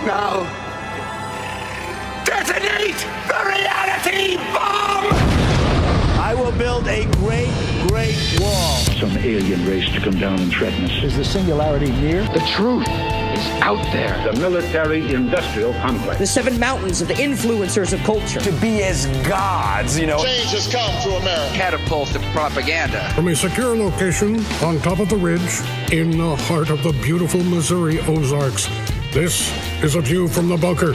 Now, detonate the reality bomb! I will build a great wall. Some alien race to come down and threaten us. Is the singularity near? The truth is out there. The military-industrial complex. The 7 mountains of the influencers of culture. To be as gods, you know. Change has come to America. Catapult of propaganda. From a secure location on top of the ridge in the heart of the beautiful Missouri Ozarks, this is A View from the Bunker.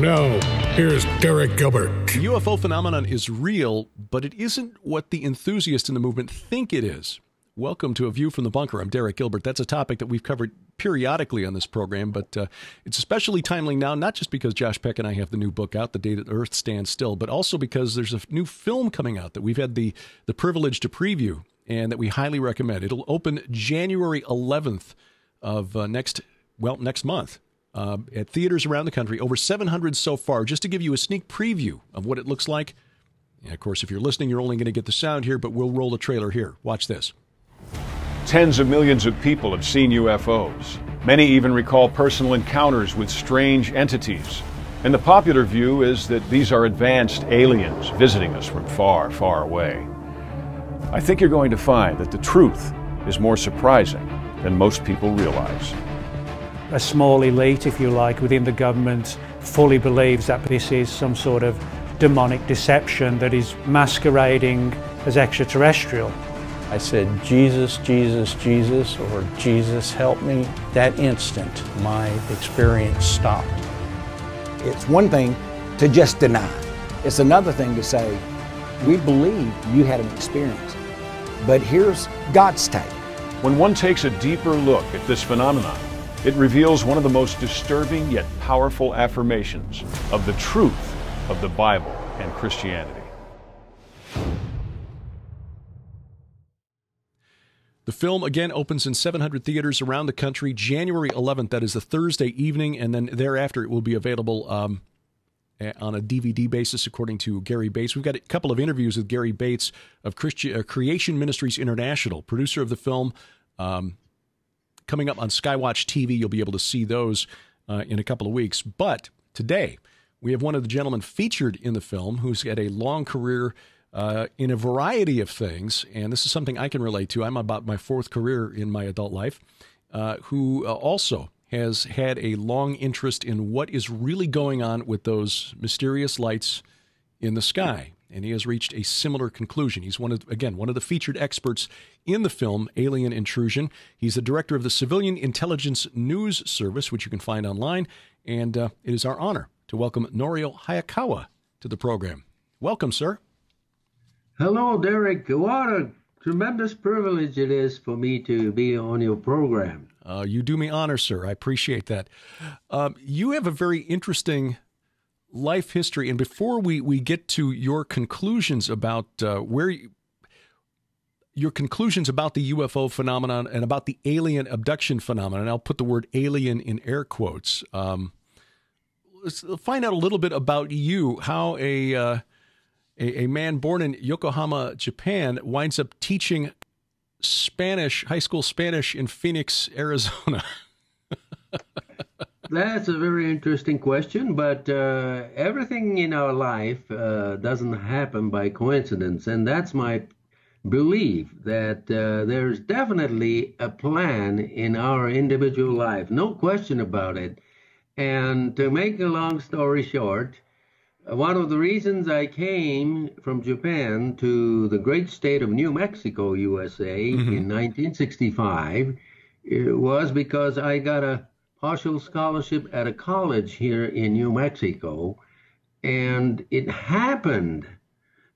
Now, here's Derek Gilbert. The UFO phenomenon is real, but it isn't what the enthusiasts in the movement think it is. Welcome to A View from the Bunker. I'm Derek Gilbert. That's a topic that we've covered periodically on this program, but it's especially timely now, not just because Josh Peck and I have the new book out, The Day That the Earth Stands Still, but also because there's a new film coming out that we've had the privilege to preview and that we highly recommend. It'll open January 11th of next month. At theaters around the country, over 700 so far, just to give you a sneak preview of what it looks like. And of course, if you're listening, you're only going to get the sound here, but we'll roll the trailer here. Watch this. Tens of millions of people have seen UFOs. Many even recall personal encounters with strange entities. And the popular view is that these are advanced aliens visiting us from far, far away. I think you're going to find that the truth is more surprising than most people realize. A small elite, if you like, within the government fully believes that this is some sort of demonic deception that is masquerading as extraterrestrial. I said, Jesus, Jesus, Jesus, or Jesus help me. That instant, my experience stopped. It's one thing to just deny. It's another thing to say, we believe you had an experience, but here's God's take. When one takes a deeper look at this phenomenon, it reveals one of the most disturbing yet powerful affirmations of the truth of the Bible and Christianity. The film, again, opens in 700 theaters around the country, January 11th. That is a Thursday evening, and then thereafter it will be available on a DVD basis, according to Gary Bates. We've got a couple of interviews with Gary Bates of Creation Ministries International, producer of the film. Coming up on Skywatch TV, you'll be able to see those in a couple of weeks. But today, we have one of the gentlemen featured in the film who's had a long career in a variety of things, and this is something I can relate to. I'm about my 4th career in my adult life, who also has had a long interest in what is really going on with those mysterious lights in the sky. And he has reached a similar conclusion. He's one of the featured experts in the film Alien Intrusion. He's the director of the Civilian Intelligence News Service, which you can find online. And it is our honor to welcome Norio Hayakawa to the program. Welcome, sir. Hello, Derek. What a tremendous privilege it is for me to be on your program. You do me honor, sir. I appreciate that. You have a very interesting life history, and before we get to your conclusions about your conclusions about the UFO phenomenon and about the alien abduction phenomenon, and I'll put the word alien in air quotes. Let's find out a little bit about you, how a man born in Yokohama, Japan, winds up teaching Spanish, high school Spanish in Phoenix, Arizona. That's a very interesting question, but everything in our life doesn't happen by coincidence, and that's my belief, that there's definitely a plan in our individual life, no question about it. And to make a long story short, one of the reasons I came from Japan to the great state of New Mexico, USA, in 1965 was because I got a partial scholarship at a college here in New Mexico. And it happened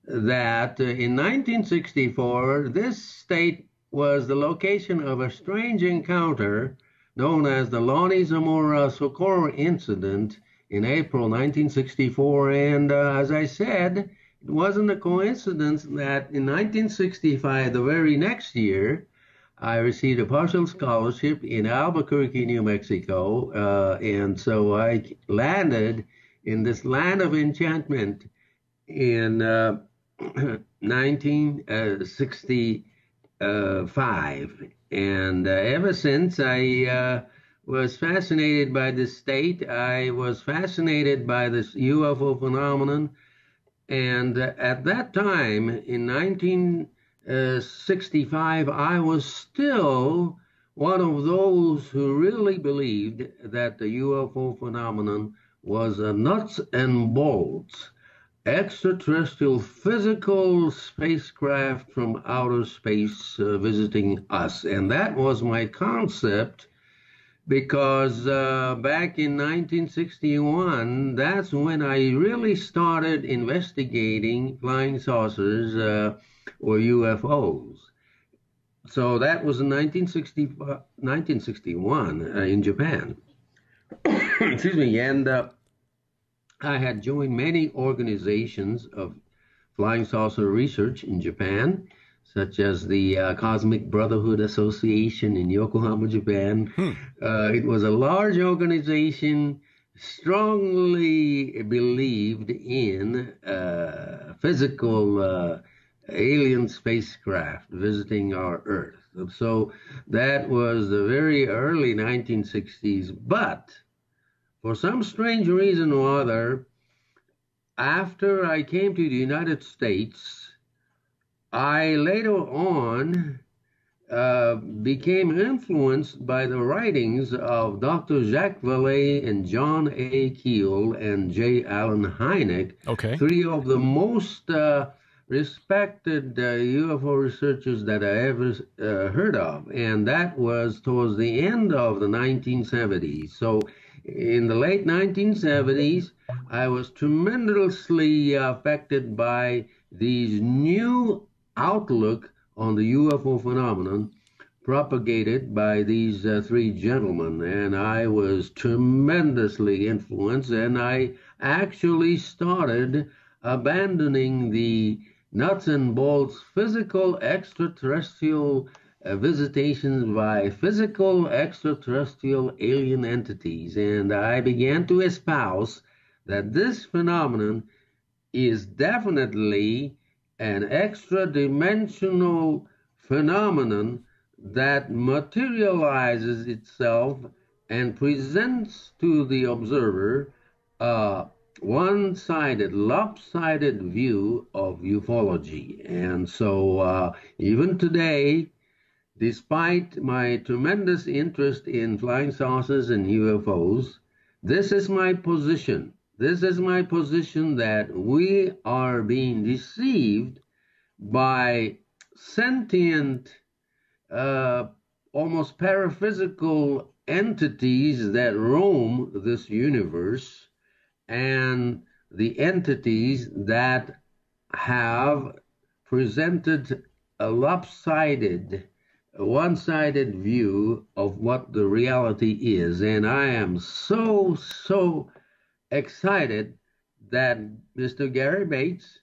that in 1964, this state was the location of a strange encounter known as the Lonnie Zamora Socorro incident in April 1964. And as I said, it wasn't a coincidence that in 1965, the very next year, I received a partial scholarship in Albuquerque, New Mexico, and so I landed in this land of enchantment in 1965. And ever since, I was fascinated by this state. I was fascinated by this UFO phenomenon. And at that time, in 1965, I was still one of those who really believed that the UFO phenomenon was a nuts and bolts extraterrestrial physical spacecraft from outer space visiting us. And that was my concept, because back in 1961, that's when I really started investigating flying saucers or UFOs. So that was in 1961 in Japan. Excuse me. And I had joined many organizations of flying saucer research in Japan, such as the Cosmic Brotherhood Association in Yokohama, Japan. It was a large organization, strongly believed in physical alien spacecraft visiting our Earth. So that was the very early 1960s. But for some strange reason or other, after I came to the United States, I later on became influenced by the writings of Dr. Jacques Vallée and John A. Keel and J. Allen Hynek, three of the most respected UFO researchers that I ever heard of. And that was towards the end of the 1970s. So in the late 1970s, I was tremendously affected by these new outlook on the UFO phenomenon propagated by these three gentlemen. And I was tremendously influenced, and I actually started abandoning the nuts and bolts physical extraterrestrial visitations by physical extraterrestrial alien entities. And I began to espouse that this phenomenon is definitely an extra-dimensional phenomenon that materializes itself and presents to the observer a one-sided, lopsided view of ufology. And so even today, despite my tremendous interest in flying saucers and UFOs, this is my position. This is my position that we are being deceived by sentient, almost paraphysical entities that roam this universe, and the entities that have presented a lopsided, one-sided view of what the reality is. And I am so excited that Mr. Gary Bates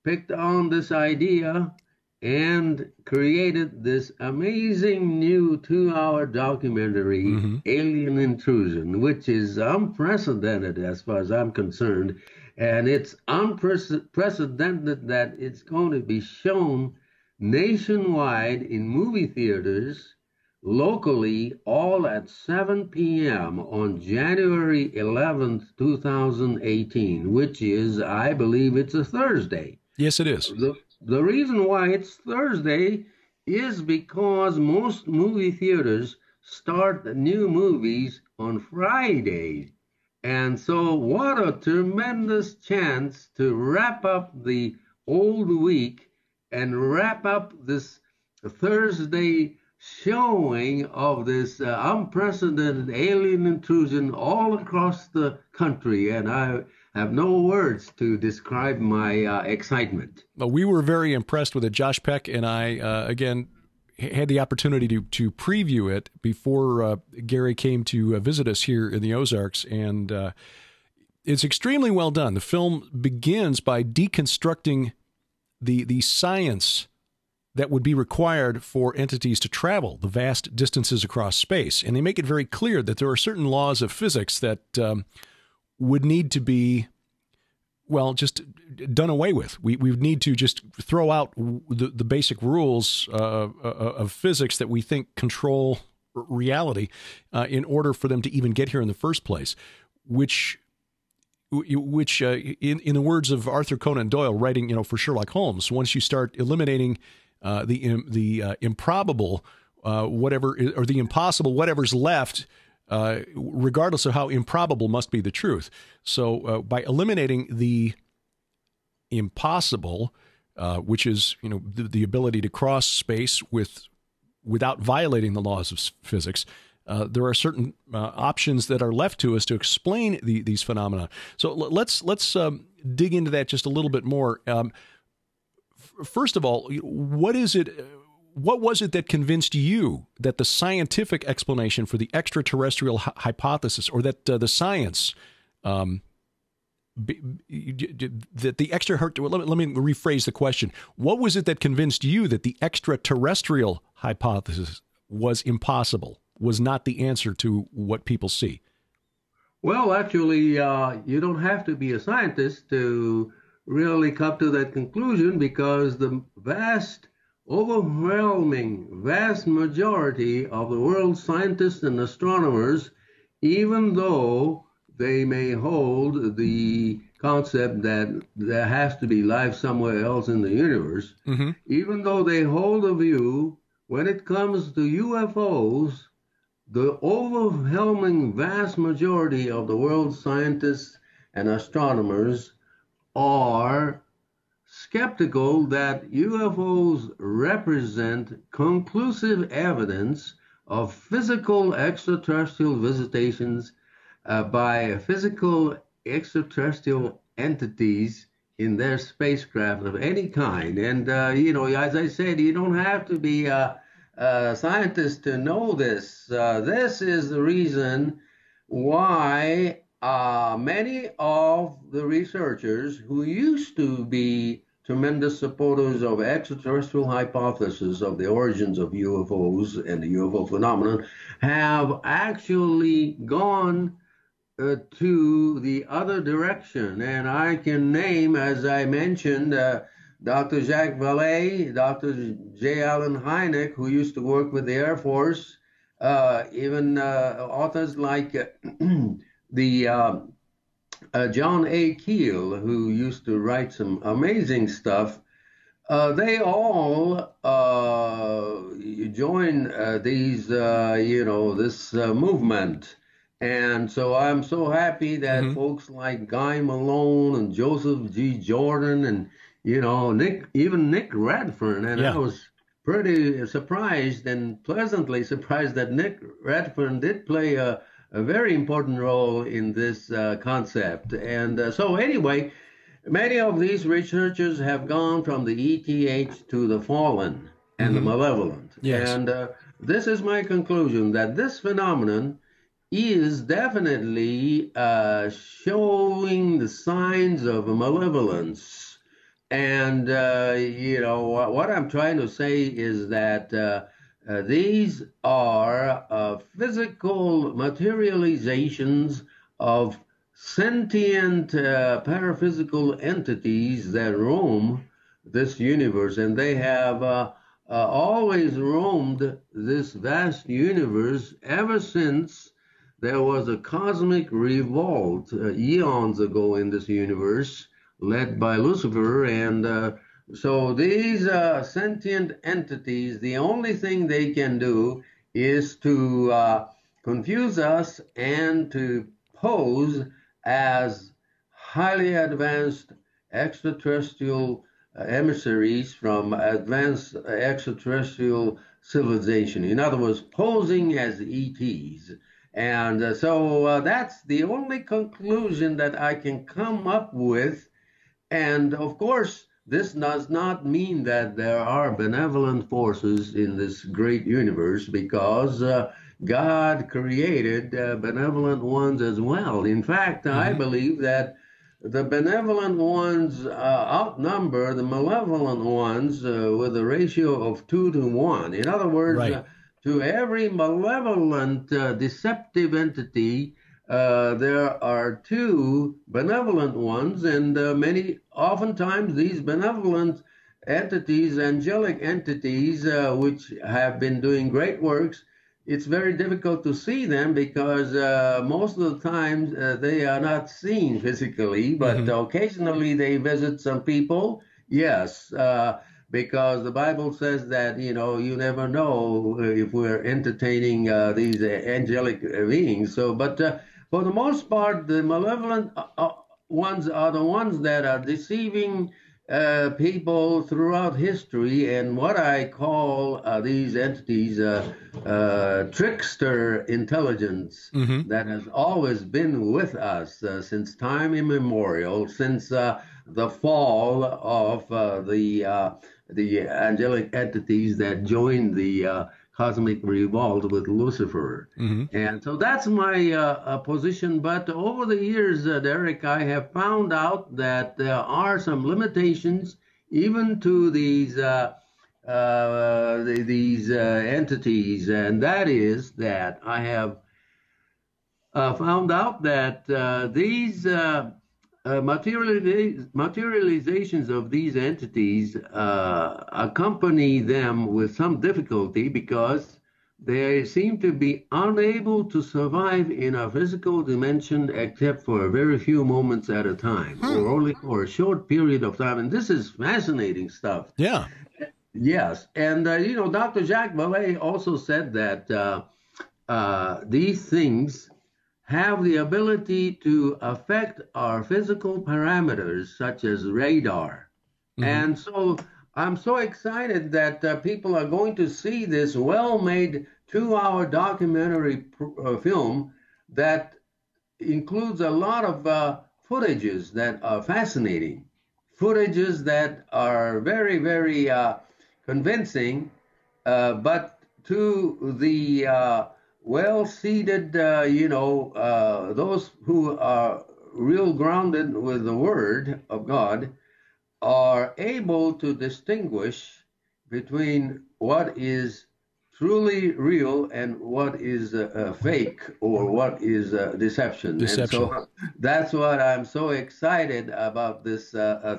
picked on this idea and created this amazing new 2-hour documentary, Alien Intrusion, which is unprecedented as far as I'm concerned. And it's unprecedented that it's going to be shown nationwide in movie theaters, locally, all at 7 p.m. on January 11th, 2018, which is, I believe it's a Thursday. Yes, it is. The reason why it's Thursday is because most movie theaters start new movies on Friday. And so what a tremendous chance to wrap up the old week and wrap up this Thursday showing of this unprecedented alien intrusion all across the country. And I have no words to describe my excitement. Well, we were very impressed with it. Josh Peck and I, again, had the opportunity to preview it before Gary came to visit us here in the Ozarks, and it's extremely well done. The film begins by deconstructing the science that would be required for entities to travel the vast distances across space. And they make it very clear that there are certain laws of physics that would need to be, well, just done away with. We would need to just throw out the basic rules of physics that we think control reality in order for them to even get here in the first place, which in the words of Arthur Conan Doyle, writing for Sherlock Holmes, once you start eliminating the improbable, whatever, or the impossible, whatever's left, regardless of how improbable, must be the truth. So by eliminating the impossible, which is the ability to cross space without violating the laws of physics, there are certain options that are left to us to explain these phenomena. So let's dig into that just a little bit more. First of all, what was it that convinced you that the scientific explanation for the extraterrestrial hypothesis, or that the science that the extraterrestrial, let me rephrase the question. What was it that convinced you that the extraterrestrial hypothesis was impossible, was not the answer to what people see? Well, actually, you don't have to be a scientist to really come to that conclusion, because the overwhelming vast majority of the world's scientists and astronomers, even though they may hold the concept that there has to be life somewhere else in the universe, even though they hold a view, when it comes to UFOs, the overwhelming vast majority of the world's scientists and astronomers are skeptical that UFOs represent conclusive evidence of physical extraterrestrial visitations by physical extraterrestrial entities in their spacecraft of any kind. And, as I said, you don't have to be a scientist to know this. This is the reason why many of the researchers who used to be tremendous supporters of extraterrestrial hypothesis of the origins of UFOs and the UFO phenomenon have actually gone to the other direction. And I can name, as I mentioned, Dr. Jacques Vallée, Dr. J. Allen Hynek, who used to work with the Air Force, even authors like the John A. Keel, who used to write some amazing stuff. They all join this movement. And so I'm so happy that folks like Guy Malone and Joseph G. Jordan and, Nick Redfern, and I was pretty surprised and pleasantly surprised that Nick Redfern did play a very important role in this concept. And so anyway, many of these researchers have gone from the ETH to the fallen and the malevolent. Yes. And this is my conclusion, that this phenomenon is definitely showing the signs of malevolence. And, what I'm trying to say is that these are physical materializations of sentient paraphysical entities that roam this universe. And they have always roamed this vast universe ever since there was a cosmic revolt eons ago in this universe, led by Lucifer. And so these sentient entities, the only thing they can do is to confuse us and to pose as highly advanced extraterrestrial emissaries from advanced extraterrestrial civilization. In other words, posing as ETs. And so that's the only conclusion that I can come up with. And of course, this does not mean that there are benevolent forces in this great universe, because God created benevolent ones as well. In fact, I believe that the benevolent ones outnumber the malevolent ones with a ratio of 2 to 1. In other words, to every malevolent deceptive entity, there are 2 benevolent ones, and oftentimes these benevolent entities, angelic entities, which have been doing great works, it's very difficult to see them because most of the time they are not seen physically, but occasionally they visit some people. Yes, because the Bible says that, you know, you never know if we're entertaining these angelic beings. So, but for the most part, the malevolent ones are the ones that are deceiving people throughout history, and what I call these entities trickster intelligence that has always been with us since time immemorial, since the fall of the angelic entities that joined the cosmic revolt with Lucifer. And so that's my position. But over the years, Derek, I have found out that there are some limitations even to these entities, and that is that I have found out that these materializations of these entities accompany them with some difficulty because they seem to be unable to survive in a physical dimension except for a very few moments at a time, or only for a short period of time. And this is fascinating stuff. Yeah. Yes. And, you know, Dr. Jacques Vallée also said that these things have the ability to affect our physical parameters, such as radar. And so I'm so excited that people are going to see this well-made 2-hour documentary film that includes a lot of footages that are fascinating, footages that are very, very convincing, but to the well-seated, those who are real grounded with the Word of God are able to distinguish between what is truly real and what is fake or what is deception. And so that's what I'm so excited about this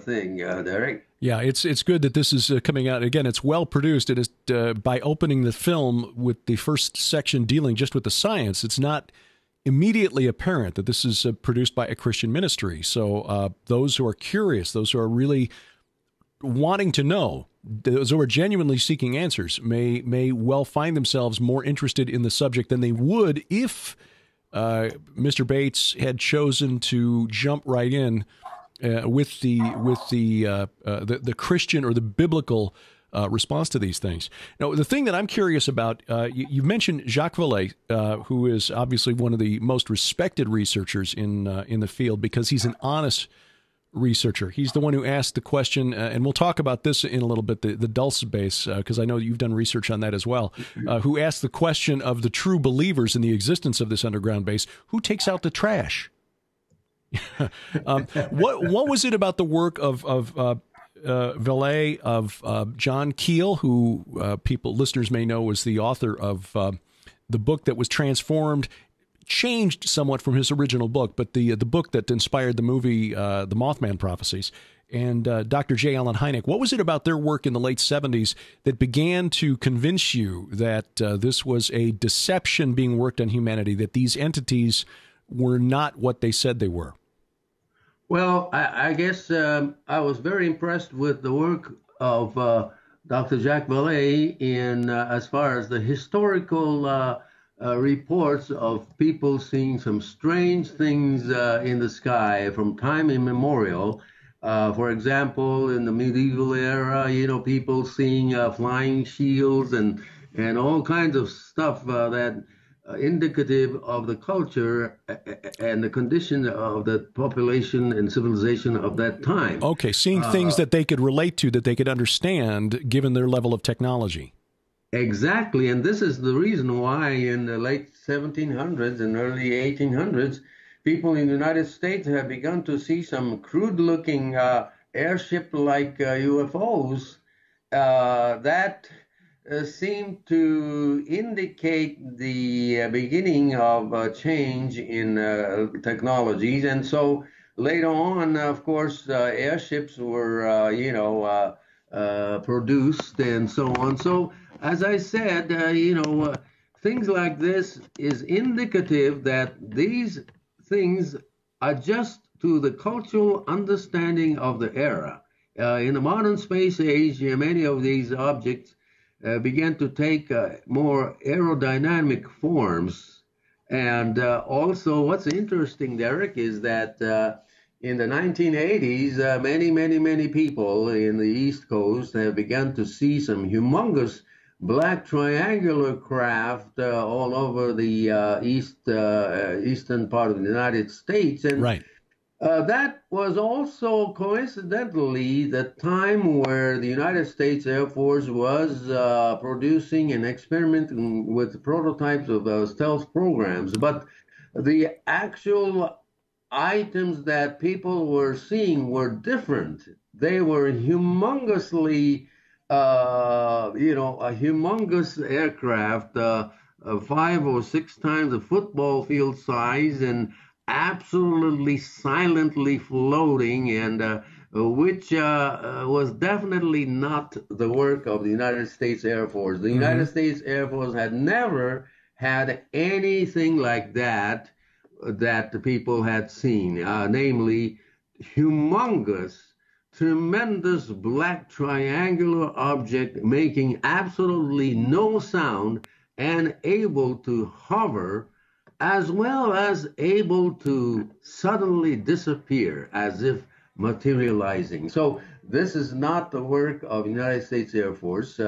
thing, Derek. Yeah, it's good that this is coming out. Again, it's well produced. It is by opening the film with the first section dealing just with the science, it's not immediately apparent that this is produced by a Christian ministry. So those who are curious, those who are really wanting to know, those who are genuinely seeking answers may well find themselves more interested in the subject than they would if Mr. Bates had chosen to jump right in with the Christian or the biblical response to these things. Now, the thing that I'm curious about, you mentioned Jacques Vallée, who is obviously one of the most respected researchers in the field because he's an honest researcher. He's the one who asked the question, and we'll talk about this in a little bit, the Dulce base, because I know you've done research on that as well, who asked the question of the true believers in the existence of this underground base, who takes out the trash? What was it about the work of Vallée, of John Keel, who listeners may know was the author of the book that was transformed, changed somewhat from his original book, but the book that inspired the movie The Mothman Prophecies, and Dr. J. Allen Hynek? What was it about their work in the late 70s that began to convince you that this was a deception being worked on humanity, that these entities were not what they said they were? Well, I guess I was very impressed with the work of Dr. Jacques Vallée in as far as the historical reports of people seeing some strange things in the sky from time immemorial. For example, in the medieval era, people seeing flying shields and all kinds of stuff that indicative of the culture and the condition of the population and civilization of that time. Okay, seeing things that they could relate to, that they could understand, given their level of technology. Exactly, and this is the reason why in the late 1700s and early 1800s, people in the United States have begun to see some crude-looking airship-like UFOs that seem to indicate the beginning of a change in technologies. And so later on, of course, airships were, produced and so on. So as I said, things like this is indicative that these things adjust to the cultural understanding of the era. In the modern space age, many of these objects began to take more aerodynamic forms. And also, what's interesting, Derek, is that in the 1980s, many people in the East Coast have begun to see some humongous black triangular craft all over the eastern part of the United States. And right. That was also coincidentally the time where the United States Air Force was producing and experimenting with prototypes of stealth programs. But the actual items that people were seeing were different. They were humongously, a humongous aircraft, 5 or 6 times the football field size, and absolutely silently floating, and which was definitely not the work of the United States Air Force. The United States Air Force had never had anything like that the people had seen, namely humongous, tremendous black triangular object making absolutely no sound and able to hover, as well as able to suddenly disappear as if materializing. So this is not the work of the United States Air Force.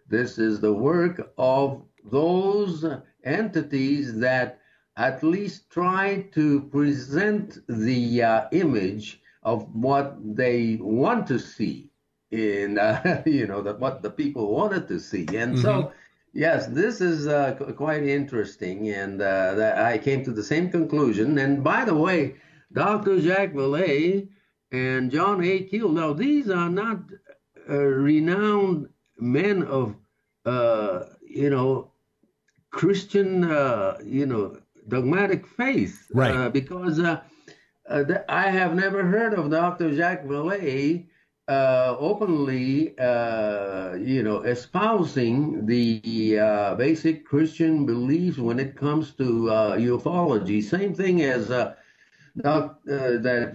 This is the work of those entities that at least try to present the image of what they want to see in, what the people wanted to see. And so, yes, this is quite interesting, and I came to the same conclusion. And by the way, Dr. Jacques Vallée and John A. Keel, now these are not renowned men of, Christian, dogmatic faith. Right. Because I have never heard of Dr. Jacques Vallée openly, espousing the basic Christian beliefs when it comes to ufology. Same thing as that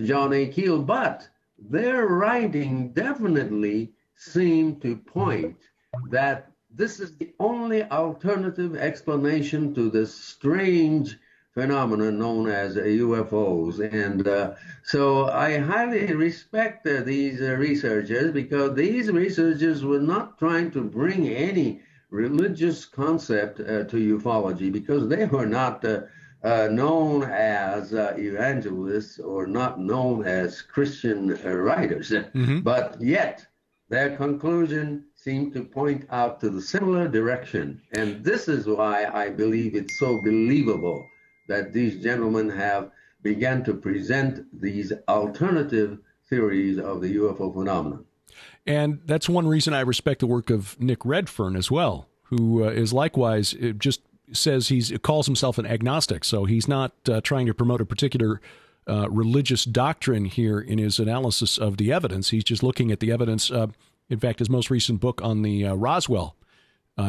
John A. Keel, but their writing definitely seemed to point that this is the only alternative explanation to this strange phenomenon known as UFOs. And so I highly respect these researchers, because these researchers were not trying to bring any religious concept to ufology, because they were not known as evangelists or not known as Christian writers. But yet their conclusion seemed to point out to the similar direction. And this is why I believe it's so believable that these gentlemen have begun to present these alternative theories of the UFO phenomenon. And that's one reason I respect the work of Nick Redfern as well, who is likewise just says calls himself an agnostic. So he's not trying to promote a particular religious doctrine here in his analysis of the evidence. He's just looking at the evidence. In fact, his most recent book on the Roswell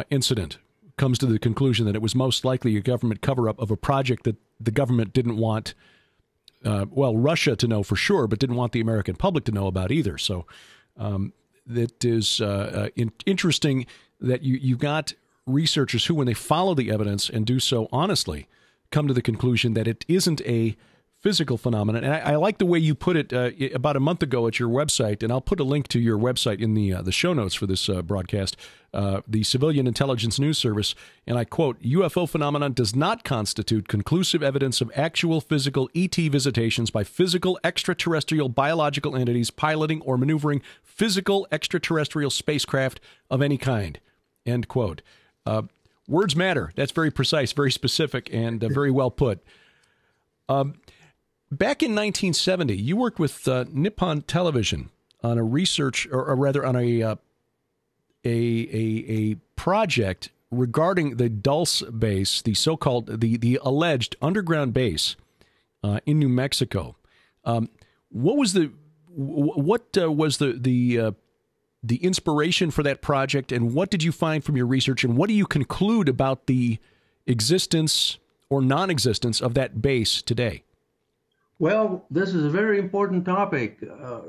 incident comes to the conclusion that it was most likely a government cover-up of a project that the government didn't want, Russia to know for sure, but didn't want the American public to know about either. So that is interesting that you got researchers who, when they follow the evidence and do so honestly, come to the conclusion that it isn't a physical phenomenon. And I like the way you put it about a month ago at your website, and I'll put a link to your website in the show notes for this broadcast, the Civilian Intelligence News Service, and I quote, "UFO phenomenon does not constitute conclusive evidence of actual physical ET visitations by physical extraterrestrial biological entities piloting or maneuvering physical extraterrestrial spacecraft of any kind," end quote. Words matter. That's very precise, very specific, and very well put. Back in 1970, you worked with Nippon Television on a research, or rather on a project regarding the Dulce base, the so-called the alleged underground base in New Mexico. What was the inspiration for that project, and what did you find from your research, and what do you conclude about the existence or non-existence of that base today? Well, this is a very important topic,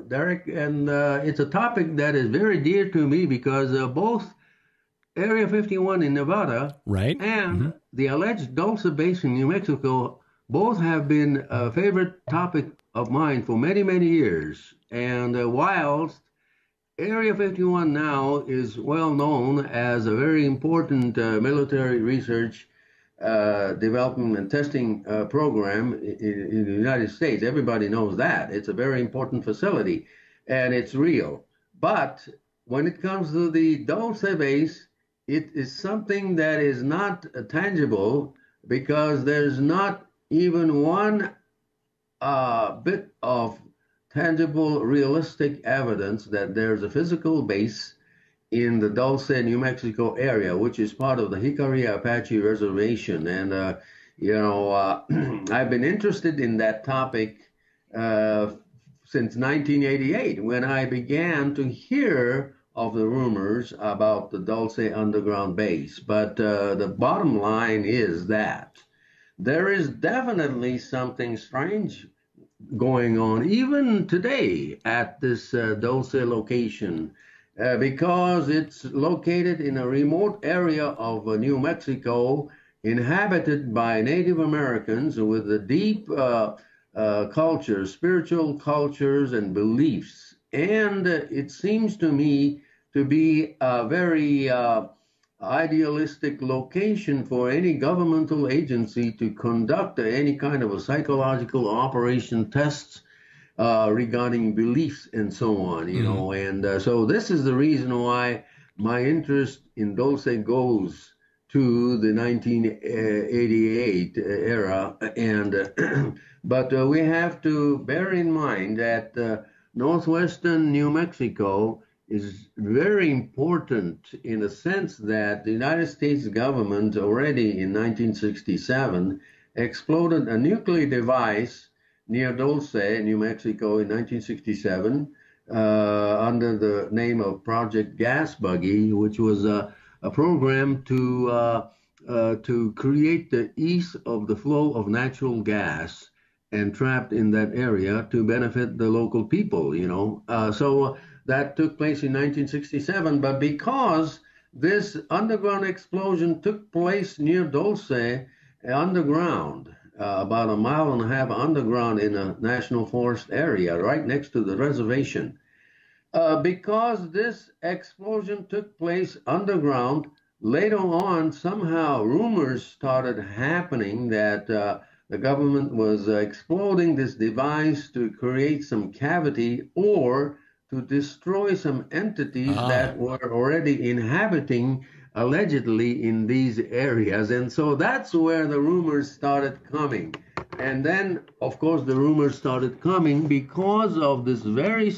Derek, and it's a topic that is very dear to me because both Area 51 in Nevada and the alleged Dulce base in New Mexico both have been a favorite topic of mine for many, many years. And whilst Area 51 now is well known as a very important military research development and testing program in the United States. Everybody knows that. It's a very important facility, and it's real. But when it comes to the Dulce base, it is something that is not tangible because there's not even one bit of tangible, realistic evidence that there's a physical base in the Dulce, New Mexico area, which is part of the Hickory Apache Reservation. And, I've been interested in that topic since 1988, when I began to hear of the rumors about the Dulce underground base. But the bottom line is that there is definitely something strange going on, even today, at this Dulce location. Because it's located in a remote area of New Mexico, inhabited by Native Americans with a deep cultures, spiritual cultures and beliefs. And it seems to me to be a very idealistic location for any governmental agency to conduct any kind of a psychological operation tests regarding beliefs and so on, and so this is the reason why my interest in Dulce goes to the 1988 era, and but we have to bear in mind that northwestern New Mexico is very important in the sense that the United States government already in 1967 exploded a nuclear device near Dulce, New Mexico in 1967, under the name of Project Gas Buggy, which was a program to create the ease of the flow of natural gas and trapped in that area to benefit the local people, So that took place in 1967, but because this underground explosion took place near Dulce, underground, about a mile and a half underground in a national forest area right next to the reservation. Because this explosion took place underground, later on, somehow rumors started happening that the government was exploding this device to create some cavity or to destroy some entities that were already inhabiting allegedly in these areas. And so that's where the rumors started coming. And then, of course, the rumors started coming because of this very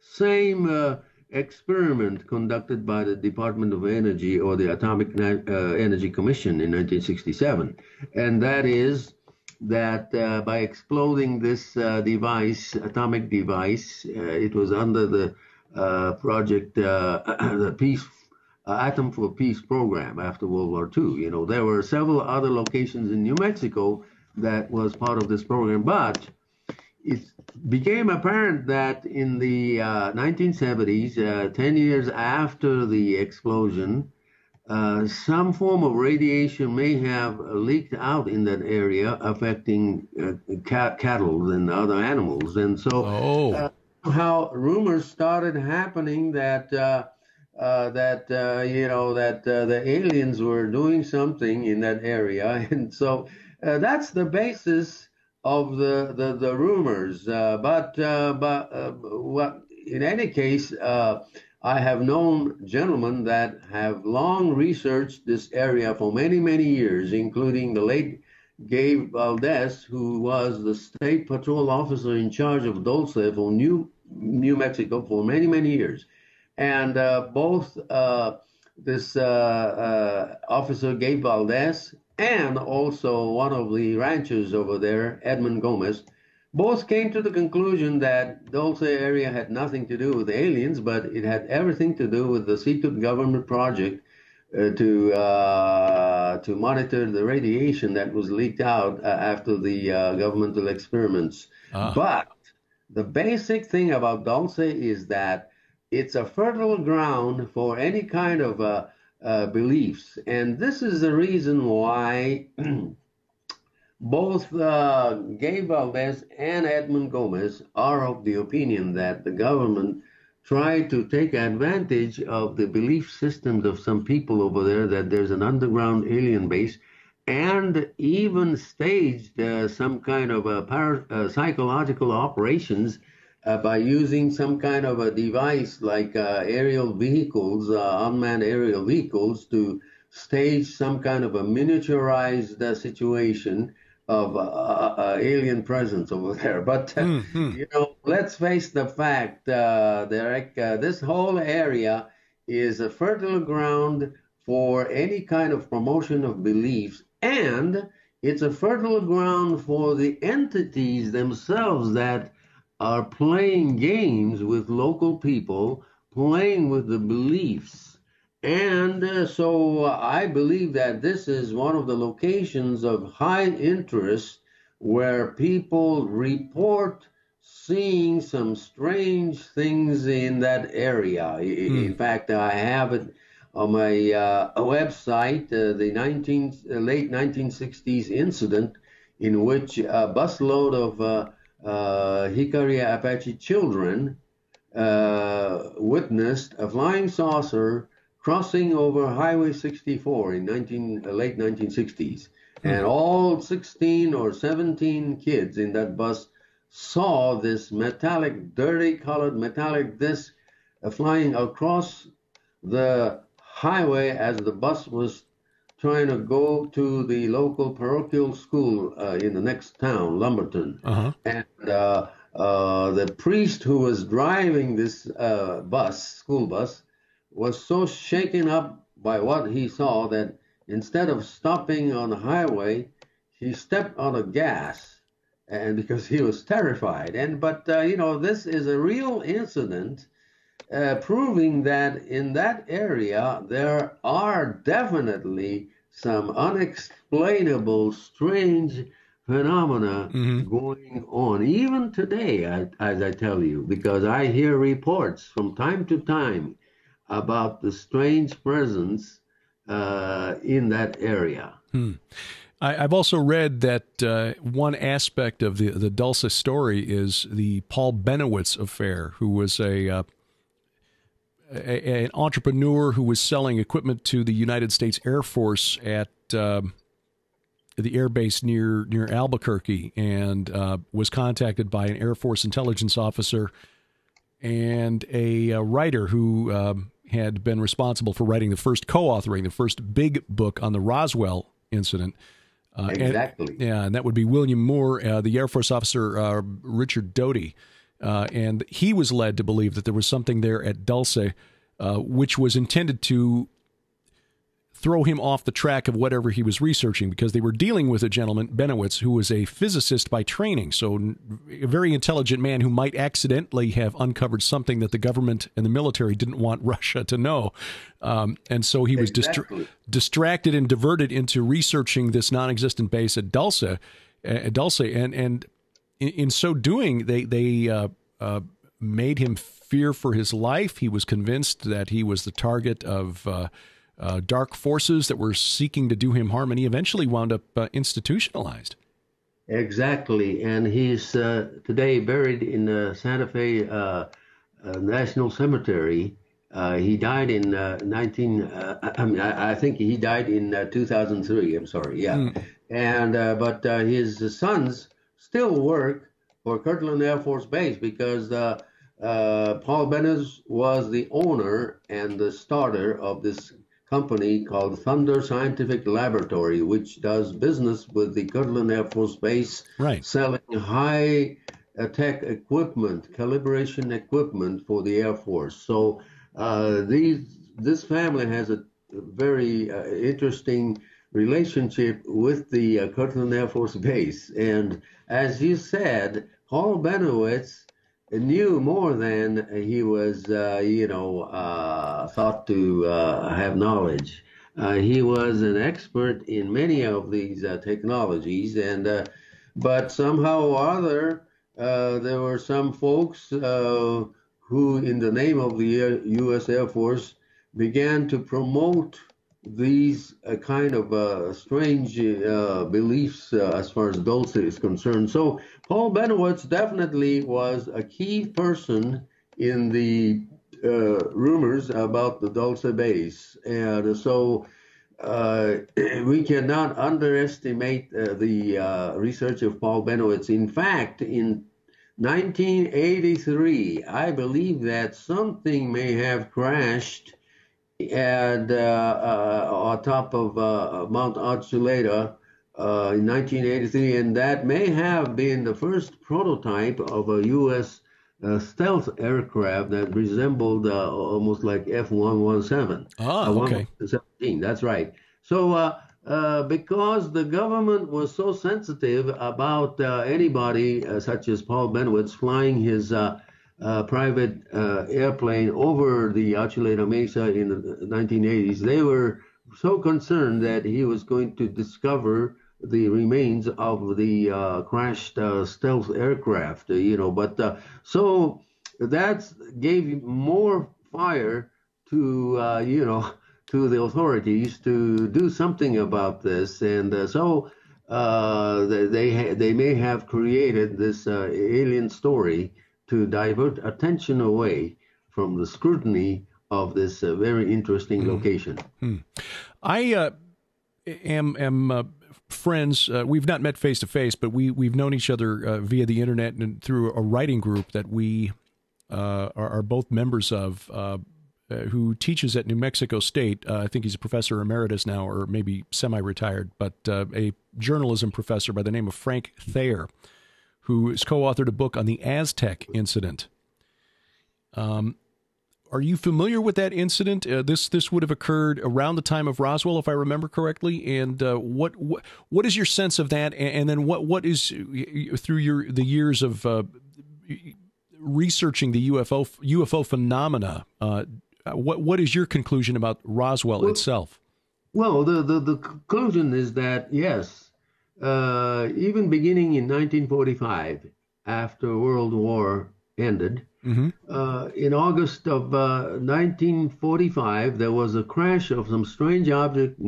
same experiment conducted by the Department of Energy, or the Atomic Energy Commission, in 1967. And that is that by exploding this device, atomic device, it was under the project, the Peace Atom for Peace program after World War II. There were several other locations in New Mexico that was part of this program, but it became apparent that in the 1970s, 10 years after the explosion, some form of radiation may have leaked out in that area, affecting cattle and other animals. And so how rumors started happening that the aliens were doing something in that area. And so that's the basis of the rumors. But in any case, I have known gentlemen that have long researched this area for many, many years, including the late Gabe Valdez, who was the state patrol officer in charge of Dulce for New Mexico for many, many years. And both this officer, Gabe Valdez, and also one of the ranchers over there, Edmund Gomez, both came to the conclusion that Dulce area had nothing to do with the aliens, but it had everything to do with the secret government project to monitor the radiation that was leaked out after the governmental experiments. But the basic thing about Dulce is that it's a fertile ground for any kind of beliefs. And this is the reason why both Gabe Valdez and Edmund Gomez are of the opinion that the government tried to take advantage of the belief systems of some people over there, that there's an underground alien base, and even staged some kind of psychological operations by using some kind of a device like aerial vehicles, unmanned aerial vehicles, to stage some kind of a miniaturized situation of alien presence over there. But, you know, let's face the fact, Derek, this whole area is a fertile ground for any kind of promotion of beliefs, and it's a fertile ground for the entities themselves that are playing games with local people, playing with the beliefs. And so I believe that this is one of the locations of high interest where people report seeing some strange things in that area. In fact, I have it on my website, the late 1960s incident in which a busload of Hickory Apache children witnessed a flying saucer crossing over Highway 64 in late 1960s. And all 16 or 17 kids in that bus saw this metallic, dirty colored metallic disc flying across the highway as the bus was trying to go to the local parochial school in the next town, Lumberton. And the priest who was driving this school bus, was so shaken up by what he saw that instead of stopping on the highway, he stepped on the gas, and because he was terrified. But you know, this is a real incident proving that in that area there are definitely some unexplainable, strange phenomena going on, even today, as I tell you, because I hear reports from time to time about the strange presence in that area. I've also read that one aspect of the Dulce story is the Paul Benowitz affair, who was an entrepreneur who was selling equipment to the United States Air Force at the air base near Albuquerque, and was contacted by an Air Force intelligence officer and a writer who had been responsible for writing co-authoring the first big book on the Roswell incident. Exactly. And that would be William Moore, the Air Force officer Richard Doty. And he was led to believe that there was something there at Dulce, which was intended to throw him off the track of whatever he was researching, because they were dealing with a gentleman, Benowitz, who was a physicist by training, so a very intelligent man who might accidentally have uncovered something that the government and the military didn't want Russia to know. And so he was distracted and diverted into researching this non-existent base at Dulce. And in so doing, they made him fear for his life. He was convinced that he was the target of dark forces that were seeking to do him harm, and he eventually wound up institutionalized. Exactly, and he's today buried in Santa Fe National Cemetery. He died in I think he died in 2003. I'm sorry, yeah. And but his sons still work for Kirtland Air Force Base, because Paul Benowitz was the owner and the starter of this company called Thunder Scientific Laboratory, which does business with the Kirtland Air Force Base, selling high-tech equipment, calibration equipment for the Air Force. So this family has a very interesting relationship with the Kirtland Air Force Base. And as you said, Paul Benowitz knew more than he was, thought to have knowledge. He was an expert in many of these technologies, but somehow or other, there were some folks who, in the name of the U.S. Air Force, began to promote these kind of strange beliefs as far as Dulce is concerned. So Paul Benowitz definitely was a key person in the rumors about the Dulce base. And so we cannot underestimate the research of Paul Benowitz. In fact, in 1983, I believe that something may have crashed at on top of Mount Archuleta in 1983, and that may have been the first prototype of a U.S. Stealth aircraft that resembled almost like F-117. Ah, okay. 117, that's right. So because the government was so sensitive about anybody such as Paul Benowitz flying his private airplane over the Archuleta Mesa in the 1980s, they were so concerned that he was going to discover the remains of the crashed stealth aircraft, but so that gave more fire to, to the authorities to do something about this. And so they may have created this alien story to divert attention away from the scrutiny of this very interesting location. I am friends. We've not met face to face, but we've known each other via the internet and through a writing group that we are both members of, who teaches at New Mexico State. I think he's a professor emeritus now, or maybe semi-retired, but a journalism professor by the name of Frank Thayer, who has co-authored a book on the Aztec incident. Are you familiar with that incident? This would have occurred around the time of Roswell, if I remember correctly. And what is your sense of that? And then what is, through the years of researching the UFO phenomena, what is your conclusion about Roswell itself? Well, the conclusion is that yes, even beginning in 1945, after World War ended. In August of 1945, there was a crash of some strange object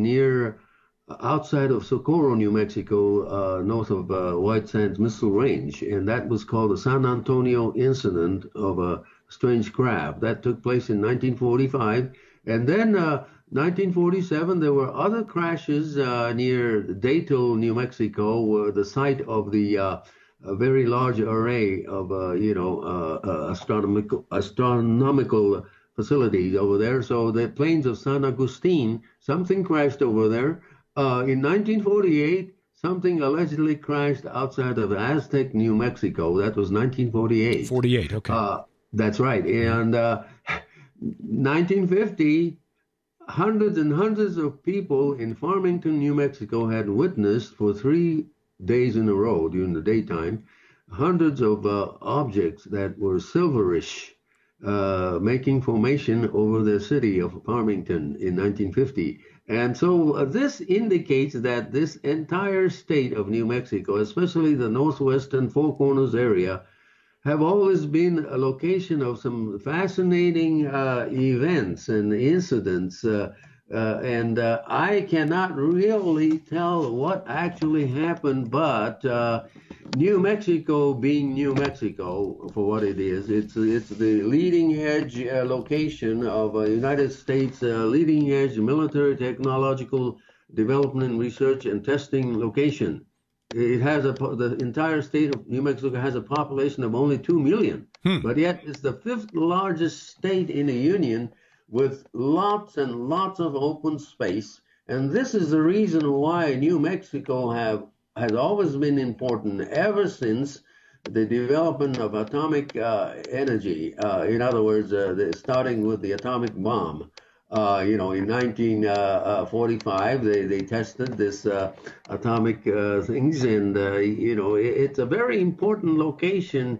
outside of Socorro, New Mexico, north of White Sands Missile Range, and that was called the San Antonio incident of a strange craft. That took place in 1945, and then 1947, there were other crashes near Dato, New Mexico, where the site of the a very large array of, astronomical facilities over there. So the plains of San Agustin, something crashed over there. In 1948, something allegedly crashed outside of Aztec, New Mexico. That was 1948. 48, okay. That's right. And 1950, hundreds and hundreds of people in Farmington, New Mexico had witnessed for 3 days in a row during the daytime, hundreds of objects that were silverish, making formation over the city of Farmington in 1950. And so this indicates that this entire state of New Mexico, especially the northwestern Four Corners area, have always been a location of some fascinating events and incidents. And I cannot really tell what actually happened, but New Mexico being New Mexico for what it is, it's the leading edge location of United States leading edge military technological development, research, and testing location. It has the entire state of New Mexico has a population of only 2 million, but yet it's the 5th largest state in the union, with lots and lots of open space. And this is the reason why New Mexico has always been important ever since the development of atomic energy. In other words, starting with the atomic bomb. In 1945, they tested this atomic things, and it's a very important location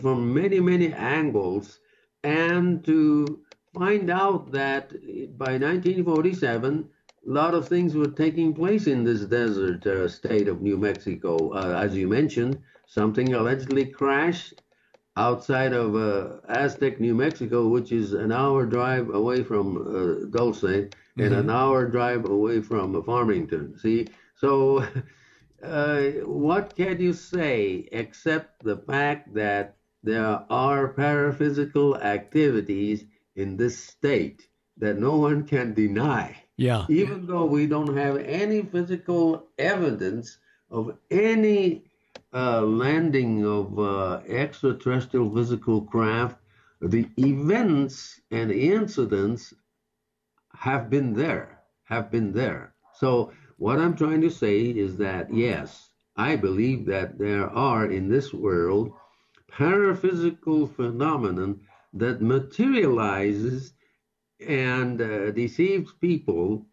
from many, many angles. And to find out that by 1947, lot of things were taking place in this desert state of New Mexico. As you mentioned, something allegedly crashed outside of Aztec, New Mexico, which is an hour drive away from Dulce and an hour drive away from Farmington. See, so what can you say except the fact that there are paraphysical activities in this state that no one can deny? Yeah. Even though we don't have any physical evidence of any landing of extraterrestrial physical craft, the events and incidents have been there. So what I'm trying to say is that, yes, I believe that there are in this world paraphysical phenomenon that materializes and deceives people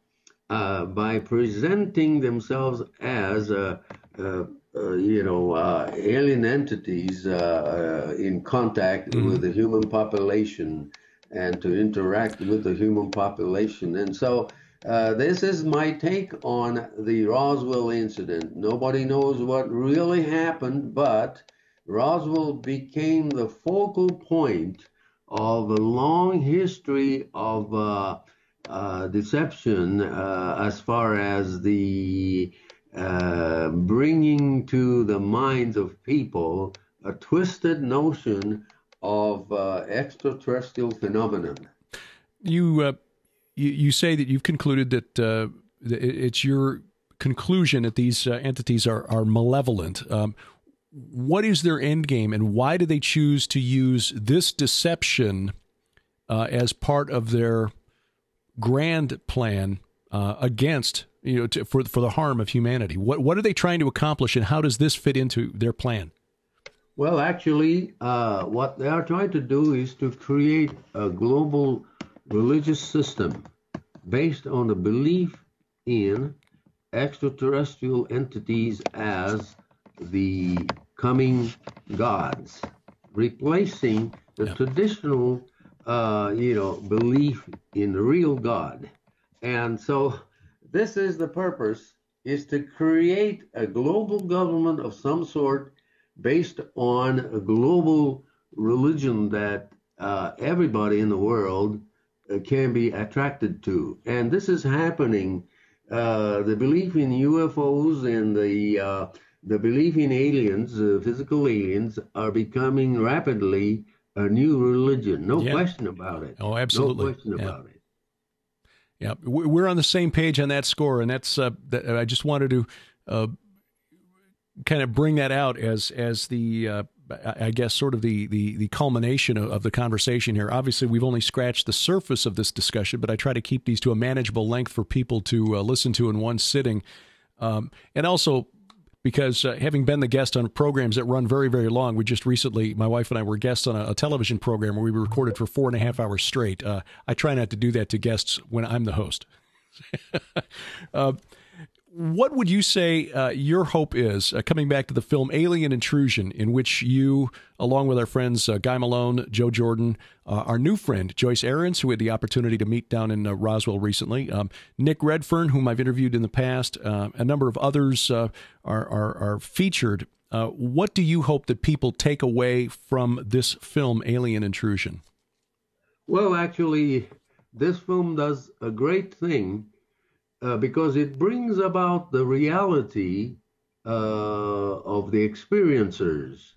by presenting themselves as alien entities in contact with the human population and to interact with the human population. And so this is my take on the Roswell incident. Nobody knows what really happened, but Roswell became the focal point of a long history of deception as far as the bringing to the minds of people a twisted notion of extraterrestrial phenomenon. You say that you've concluded that it's your conclusion that these entities are malevolent. What is their end game, and why do they choose to use this deception as part of their grand plan against, for the harm of humanity? What are they trying to accomplish, and how does this fit into their plan? Well, actually, what they are trying to do is to create a global religious system based on the belief in extraterrestrial entities as the coming gods, replacing the traditional, belief in the real God. And so this is the purpose, is to create a global government of some sort based on a global religion that everybody in the world can be attracted to. And this is happening. The belief in UFOs and the belief in aliens, physical aliens, are becoming rapidly a new religion. No question about it. Oh, absolutely. No question about it. Yeah, we're on the same page on that score, and that's I just wanted to kind of bring that out as the I guess sort of the culmination of the conversation here. Obviously, we've only scratched the surface of this discussion, but I try to keep these to a manageable length for people to listen to in one sitting, and also because having been the guest on programs that run very, very long, we just recently, my wife and I were guests on a television program where we recorded for 4.5 hours straight. I try not to do that to guests when I'm the host. What would you say your hope is, coming back to the film Alien Intrusion, in which you, along with our friends Guy Malone, Joe Jordan, our new friend Joyce Ahrens, who we had the opportunity to meet down in Roswell recently, Nick Redfern, whom I've interviewed in the past, a number of others are featured. What do you hope that people take away from this film, Alien Intrusion? Well, actually, this film does a great thing. Because it brings about the reality of the experiencers.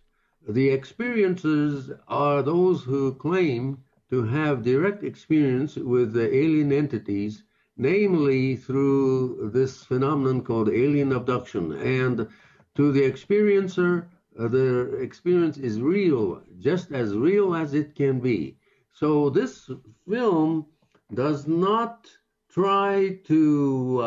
The experiencers are those who claim to have direct experience with the alien entities, namely through this phenomenon called alien abduction. And to the experiencer, the experience is real, just as real as it can be. So this film does not try to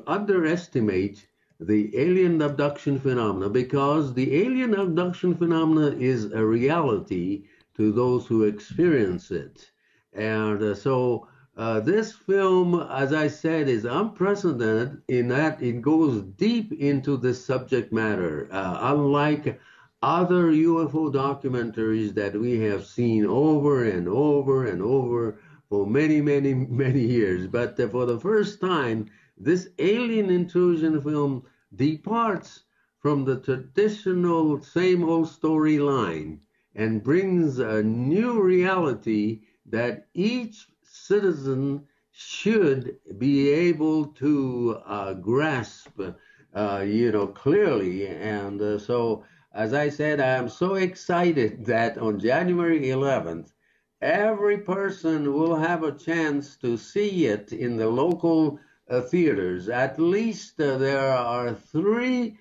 underestimate the alien abduction phenomena, because the alien abduction phenomena is a reality to those who experience it. And so this film, as I said, is unprecedented in that it goes deep into this subject matter, unlike other UFO documentaries that we have seen over and over and over for many, many, many years. But for the first time, this Alien Intrusion film departs from the traditional same old storyline and brings a new reality that each citizen should be able to grasp, clearly. And so, as I said, I am so excited that on January 11th, every person will have a chance to see it in the local theaters. At least there are 3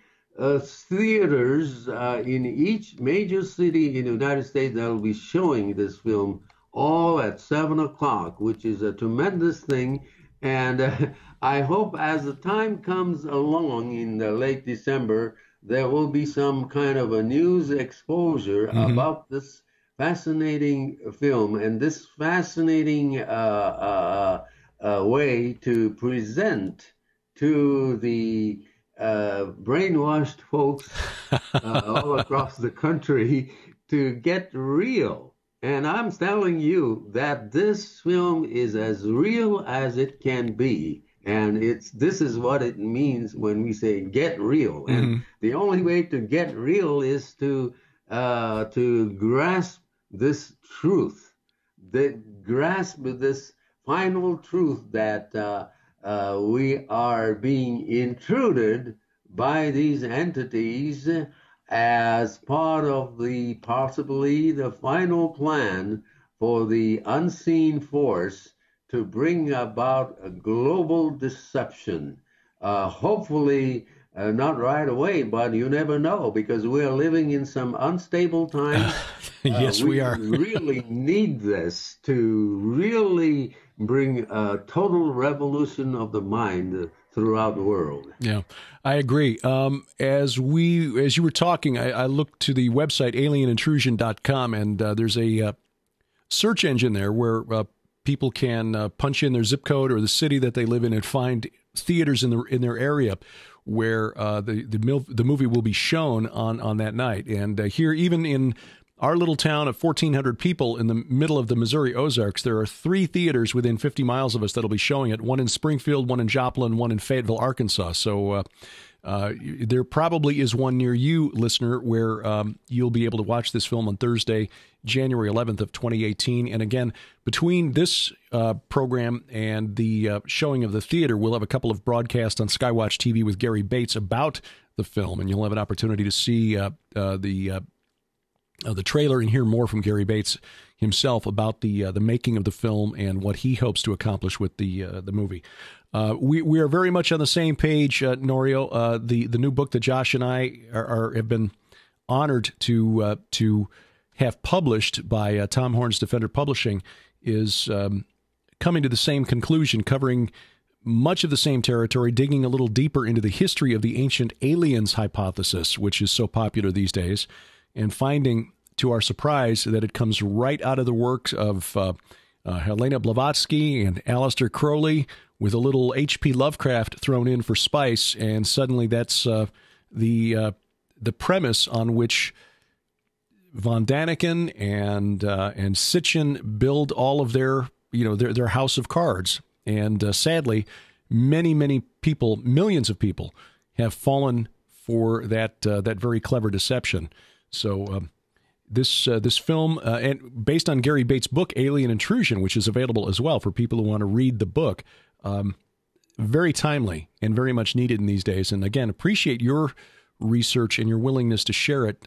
theaters in each major city in the United States that will be showing this film, all at 7 o'clock, which is a tremendous thing. And I hope as the time comes along in late December, there will be some kind of a news exposure about this fascinating film and this fascinating way to present to the brainwashed folks all across the country to get real. And I'm telling you that this film is as real as it can be. And this is what it means when we say get real. And the only way to get real is to grasp this truth, grasp this final truth that we are being intruded by these entities as part of possibly the final plan for the unseen force to bring about a global deception. Hopefully not right away, but you never know, because we are living in some unstable times. Yes, we are. We really need this to really bring a total revolution of the mind throughout the world. Yeah, I agree. As you were talking, I looked to the website alienintrusion.com, and there's a search engine there where people can punch in their zip code or the city that they live in and find theaters in their area where the movie will be shown on that night. And here, even in our little town of 1,400 people in the middle of the Missouri Ozarks, there are 3 theaters within 50 miles of us that'll be showing it. One in Springfield, one in Joplin, one in Fayetteville, Arkansas. So there probably is one near you, listener, where you'll be able to watch this film on Thursday, January 11th of 2018. And again, between this program and the showing of the theater, we'll have a couple of broadcasts on Skywatch TV with Gary Bates about the film, and you'll have an opportunity to see the trailer and hear more from Gary Bates himself about the making of the film and what he hopes to accomplish with the movie. We are very much on the same page, Norio. The new book that Josh and I have been honored to have published by Tom Horn's Defender Publishing is coming to the same conclusion, covering much of the same territory, digging a little deeper into the history of the ancient aliens hypothesis, which is so popular these days, and finding, to our surprise, that it comes right out of the works of Helena Blavatsky and Aleister Crowley, with a little H.P. Lovecraft thrown in for spice, and suddenly that's the premise on which von Daniken and Sitchin build all of their house of cards. And sadly, many people, millions of people, have fallen for that very clever deception. So this film, and based on Gary Bates' book, Alien Intrusion, which is available as well for people who want to read the book, very timely and very much needed in these days. And again, appreciate your research and your willingness to share it.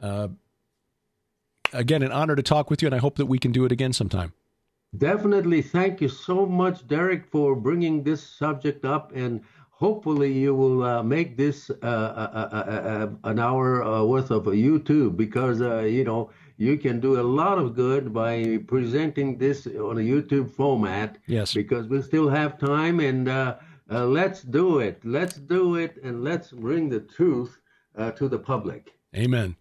Again, an honor to talk with you, and I hope that we can do it again sometime. Definitely. Thank you so much, Derek, for bringing this subject up, and hopefully you will make this an hour worth of YouTube, because you can do a lot of good by presenting this on a YouTube format. Yes. Because we still have time, and let's do it. Let's do it, and let's bring the truth to the public. Amen.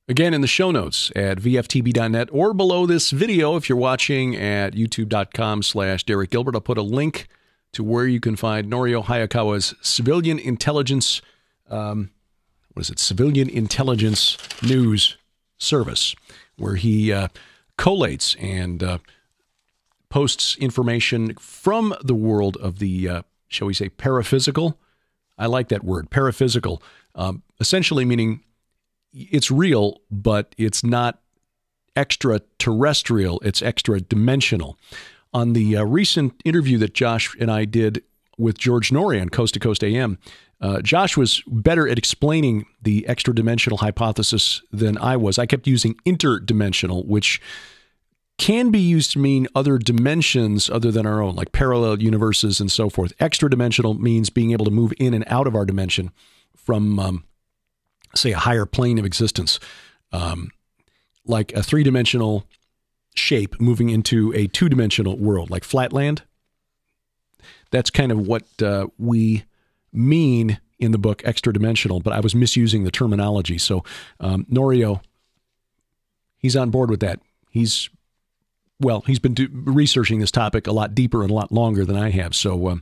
Again, in the show notes at VFTB.net or below this video, if you're watching at youtube.com/Derek Gilbert, I'll put a link to where you can find Norio Hayakawa's Civilian Intelligence, Civilian Intelligence News Service, where he collates and posts information from the world of the, shall we say, paraphysical. I like that word, paraphysical, essentially meaning it's real, but it's not extraterrestrial, it's extra-dimensional. On the recent interview that Josh and I did with George Norio on Coast to Coast AM, Josh was better at explaining the extra-dimensional hypothesis than I was. I kept using interdimensional, which can be used to mean other dimensions other than our own, like parallel universes and so forth. Extra-dimensional means being able to move in and out of our dimension from, say, a higher plane of existence, like a three-dimensional shape moving into a two-dimensional world, like Flatland. That's kind of what we mean in the book Extradimensional, but I was misusing the terminology. So Norio, he's on board with that. He's been researching this topic a lot deeper and a lot longer than I have. So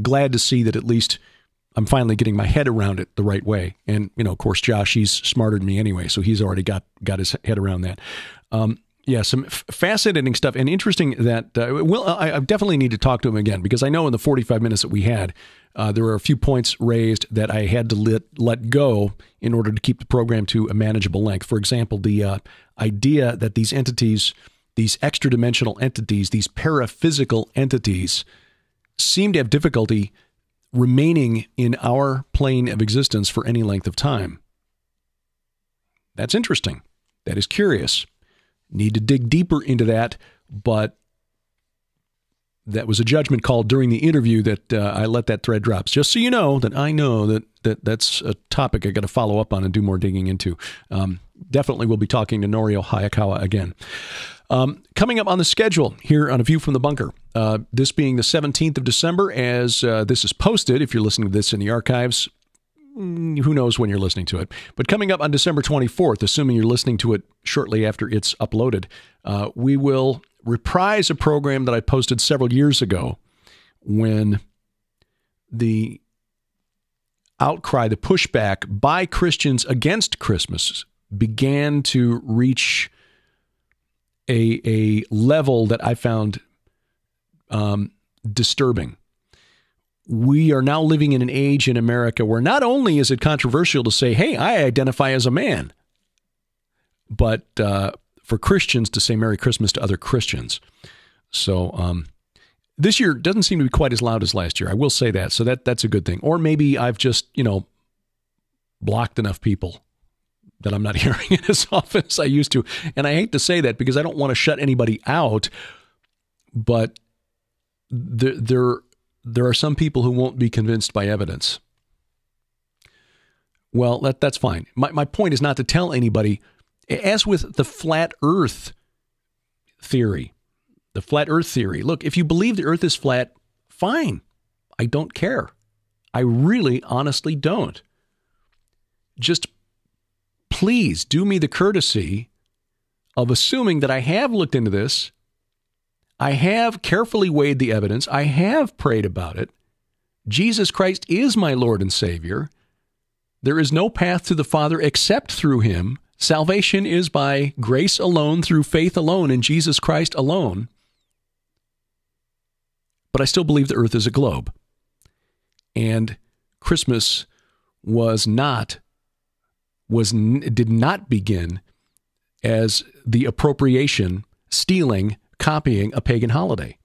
glad to see that at least I'm finally getting my head around it the right way. And, of course, Josh, he's smarter than me anyway, so he's already got his head around that. Some fascinating stuff and interesting that, I definitely need to talk to him again, because I know in the 45 minutes that we had, there were a few points raised that I had to let go in order to keep the program to a manageable length. For example, the idea that these entities, these extra-dimensional entities, these paraphysical entities, seem to have difficulty remaining in our plane of existence for any length of time. That's interesting. That is curious. Need to dig deeper into that, but that was a judgment call during the interview that I let that thread drop. Just so you know that I know that's a topic I got to follow up on and do more digging into. Definitely will be talking to Norio Hayakawa again. Coming up on the schedule here on A View from the Bunker, this being the 17th of December, as this is posted, if you're listening to this in the archives, who knows when you're listening to it. But coming up on December 24th, assuming you're listening to it shortly after it's uploaded, we will reprise a program that I posted several years ago when the outcry, the pushback by Christians against Christmas began to reach a level that I found disturbing. We are now living in an age in America where not only is it controversial to say, hey, I identify as a man, but for Christians to say Merry Christmas to other Christians. So this year doesn't seem to be quite as loud as last year. I will say that. So that's a good thing. Or maybe I've just, blocked enough people that I'm not hearing it as often as I used to. And I hate to say that because I don't want to shut anybody out, but there are some people who won't be convinced by evidence. Well, that's fine. My point is not to tell anybody, as with the flat earth theory, look, if you believe the earth is flat, fine. I don't care. I really honestly don't. Just please do me the courtesy of assuming that I have looked into this. I have carefully weighed the evidence. I have prayed about it. Jesus Christ is my Lord and Savior. There is no path to the Father except through him. Salvation is by grace alone, through faith alone, in Jesus Christ alone. But I still believe the earth is a globe. And Christmas did not begin as the appropriation, stealing, copying a pagan holiday.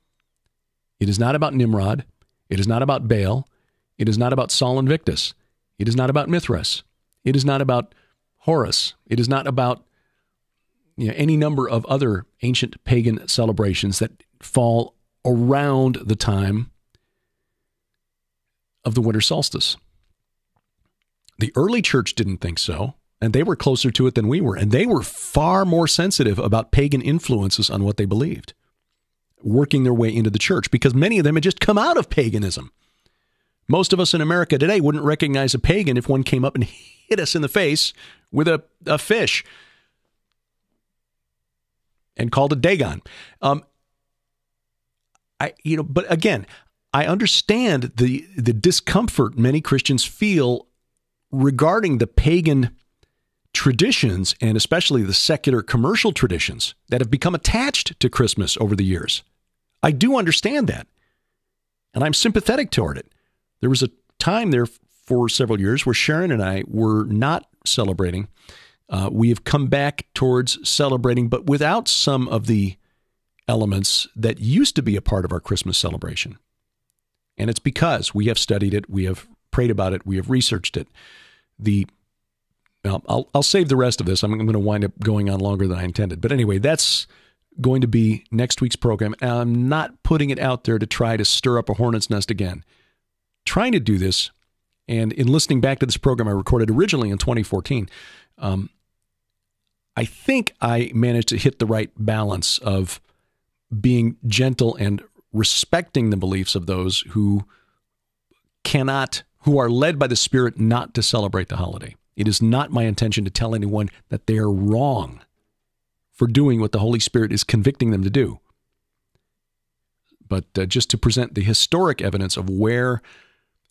It is not about Nimrod. It is not about Baal. It is not about Sol Invictus. It is not about Mithras. It is not about Horus. It is not about any number of other ancient pagan celebrations that fall around the time of the winter solstice. The early church didn't think so, and they were closer to it than we were, and they were far more sensitive about pagan influences on what they believed, working their way into the church, because many of them had just come out of paganism. Most of us in America today wouldn't recognize a pagan if one came up and hit us in the face with a fish and called it Dagon. But again, I understand the discomfort many Christians feel regarding the pagan traditions, and especially the secular commercial traditions that have become attached to Christmas over the years. I do understand that. And I'm sympathetic toward it. There was a time there for several years where Sharon and I were not celebrating. We have come back towards celebrating, but without some of the elements that used to be a part of our Christmas celebration. And it's because we have studied it, we have prayed about it, we have researched it. I'll save the rest of this. I'm going to wind up going on longer than I intended. But anyway, that's going to be next week's program. And I'm not putting it out there to try to stir up a hornet's nest again. Trying to do this, and in listening back to this program I recorded originally in 2014, I think I managed to hit the right balance of being gentle and respecting the beliefs of those who are led by the Spirit not to celebrate the holiday. It is not my intention to tell anyone that they are wrong for doing what the Holy Spirit is convicting them to do. But just to present the historic evidence of where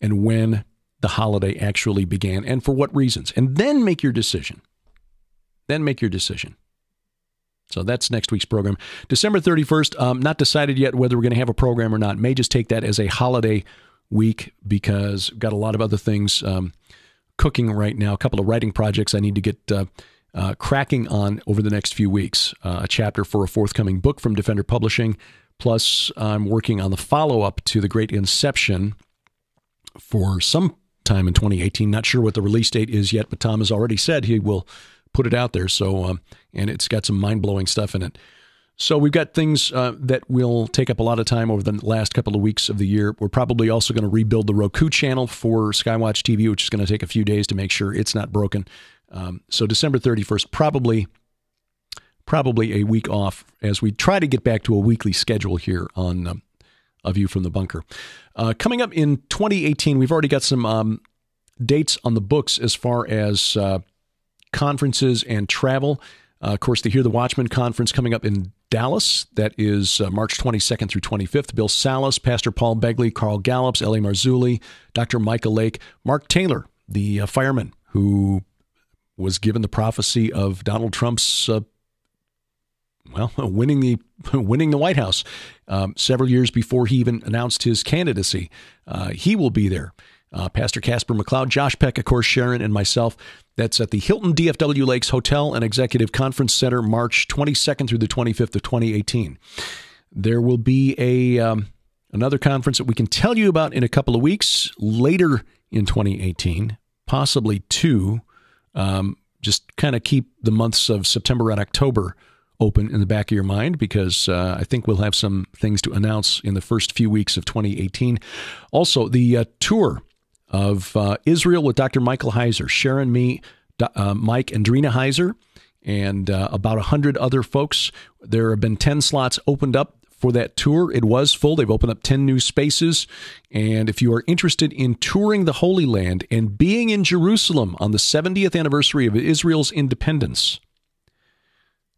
and when the holiday actually began and for what reasons. And then make your decision. So that's next week's program. December 31st, not decided yet whether we're going to have a program or not. May just take that as a holiday week because we've got a lot of other things cooking right now. A couple of writing projects I need to get cracking on over the next few weeks. A chapter for a forthcoming book from Defender Publishing. Plus, I'm working on the follow-up to the Great Inception for some time in 2018. Not sure what the release date is yet, but Tom has already said he will put it out there. So, and it's got some mind-blowing stuff in it. So we've got things that will take up a lot of time over the last couple of weeks of the year. We're probably also going to rebuild the Roku channel for Skywatch TV, which is going to take a few days to make sure it's not broken. So December 31st, probably a week off as we try to get back to a weekly schedule here on A View from the Bunker. Coming up in 2018, we've already got some dates on the books as far as conferences and travel. Of course, the Hear the Watchman conference coming up in Dallas. That is March 22nd through 25th. Bill Salas, Pastor Paul Begley, Carl Gallups, L.A. Marzulli, Dr. Michael Lake, Mark Taylor, the fireman who was given the prophecy of Donald Trump's winning the White House several years before he even announced his candidacy. He will be there. Pastor Casper McLeod, Josh Peck, of course, Sharon, and myself. That's at the Hilton DFW Lakes Hotel and Executive Conference Center, March 22nd through the 25th of 2018. There will be another conference that we can tell you about in a couple of weeks later in 2018, possibly two. Just kind of keep the months of September and October open in the back of your mind because I think we'll have some things to announce in the first few weeks of 2018. Also, the tour of Israel with Dr. Michael Heiser, Sharon, me, Mike, and Drina Heiser, and about 100 other folks. There have been 10 slots opened up for that tour. It was full. They've opened up 10 new spaces. And if you are interested in touring the Holy Land and being in Jerusalem on the 70th anniversary of Israel's independence,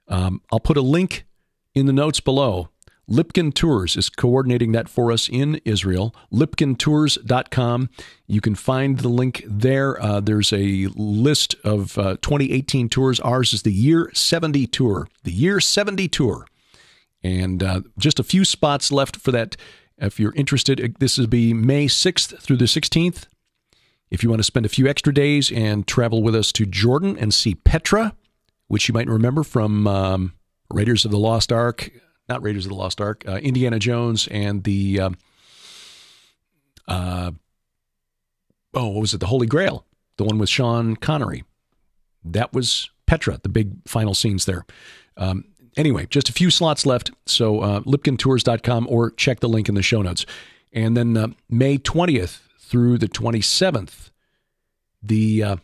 I'll put a link in the notes below. Lipkin Tours is coordinating that for us in Israel. LipkinTours.com. You can find the link there. There's a list of 2018 tours. Ours is the Year 70 Tour. The Year 70 Tour. And just a few spots left for that. If you're interested, this will be May 6th through the 16th. If you want to spend a few extra days and travel with us to Jordan and see Petra, which you might remember from Raiders of the Lost Ark, not Raiders of the Lost Ark, Indiana Jones and the, what was it? The Holy Grail, the one with Sean Connery. That was Petra, the big final scenes there. Anyway, just a few slots left. So LipkinTours.com or check the link in the show notes. And then May 20th through the 27th, the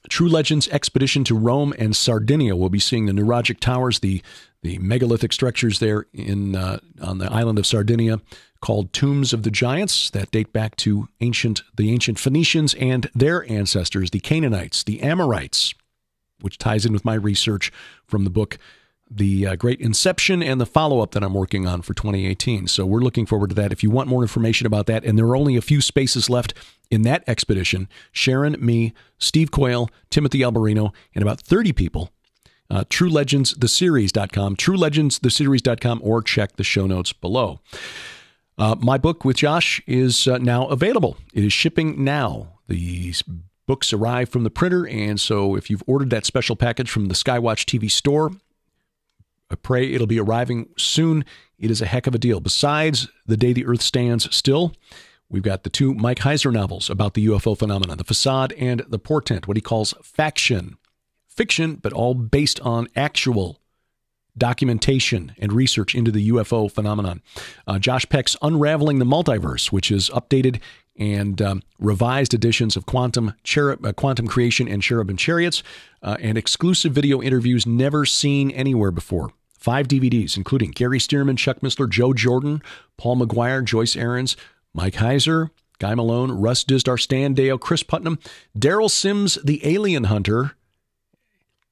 True Legends expedition to Rome and Sardinia. We'll be seeing the Neuralgic Towers, the megalithic structures there on the island of Sardinia called Tombs of the Giants that date back to the ancient Phoenicians and their ancestors, the Canaanites, the Amorites, which ties in with my research from the book The Great Inception and the follow-up that I'm working on for 2018. So we're looking forward to that. If you want more information about that, and there are only a few spaces left in that expedition, Sharon, me, Steve Coyle, Timothy Alberino, and about 30 people TrueLegendsTheSeries.com, TrueLegendsTheSeries.com, or check the show notes below. My book with Josh is now available. It is shipping now. These books arrive from the printer, and so if you've ordered that special package from the Skywatch TV store, I pray it'll be arriving soon. It is a heck of a deal. Besides The Day the Earth Stands Still, we've got the 2 Mike Heiser novels about the UFO phenomenon, The Facade and The Portent, what he calls faction. Fiction, but all based on actual documentation and research into the UFO phenomenon. Josh Peck's Unraveling the Multiverse, which is updated and revised editions of Quantum Creation and Cherubim Chariots, and exclusive video interviews never seen anywhere before. 5 DVDs, including Gary Stearman, Chuck Missler, Joe Jordan, Paul McGuire, Joyce Ahrens, Mike Heiser, Guy Malone, Russ Dizdar, Stan Dale, Chris Putnam, Daryl Sims, the Alien Hunter.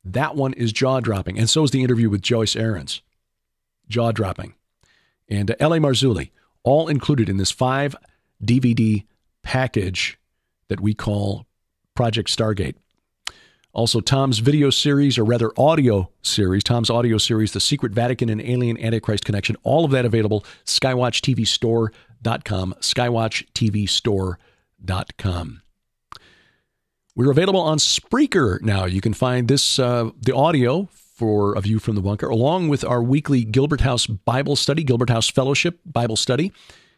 That one is jaw-dropping, and so is the interview with Joyce Ahrens. Jaw-dropping. And L.A. Marzulli, all included in this 5 DVD package that we call Project Stargate. Also, Tom's video series, or rather audio series, Tom's audio series, The Secret Vatican and Alien Antichrist Connection, all of that available, skywatchtvstore.com, skywatchtvstore.com. We're available on Spreaker now. You can find this, the audio for A View from the Bunker, along with our weekly Gilbert House Bible study, Gilbert House Fellowship Bible study,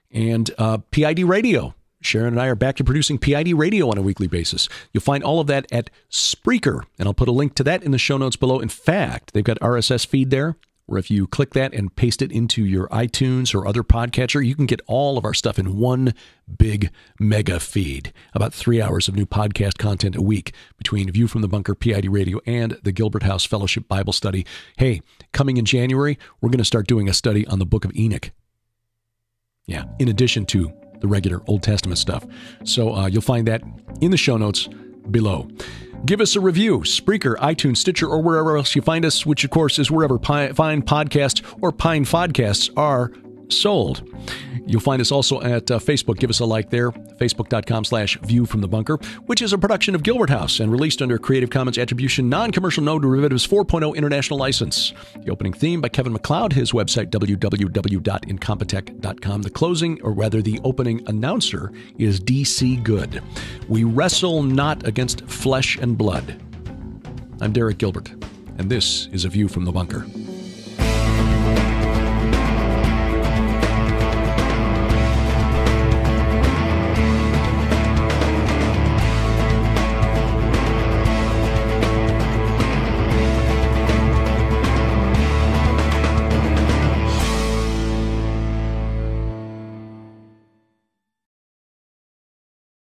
and PID Radio. Sharon and I are back to producing PID Radio on a weekly basis. You'll find all of that at Spreaker, and I'll put a link to that in the show notes below. In fact, they've got RSS feed there, where if you click that and paste it into your iTunes or other podcatcher, you can get all of our stuff in one big mega feed. About 3 hours of new podcast content a week between View from the Bunker, PID Radio, and the Gilbert House Fellowship Bible Study. Hey, coming in January, we're going to start doing a study on the book of Enoch. Yeah, in addition to the regular Old Testament stuff. So you'll find that in the show notes below. Give us a review, Spreaker, iTunes, Stitcher, or wherever else you find us, which of course is wherever fine podcasts or Pine Podcasts are sold. You'll find us also at Facebook. Give us a like there, facebook.com/View from the Bunker, which is a production of Gilbert House and released under Creative Commons Attribution, Non-Commercial No Derivatives 4.0 International License. The opening theme by Kevin MacLeod, his website, www.incompetech.com. The closing, or rather the opening announcer, is DC Good. We wrestle not against flesh and blood. I'm Derek Gilbert, and this is A View from the Bunker.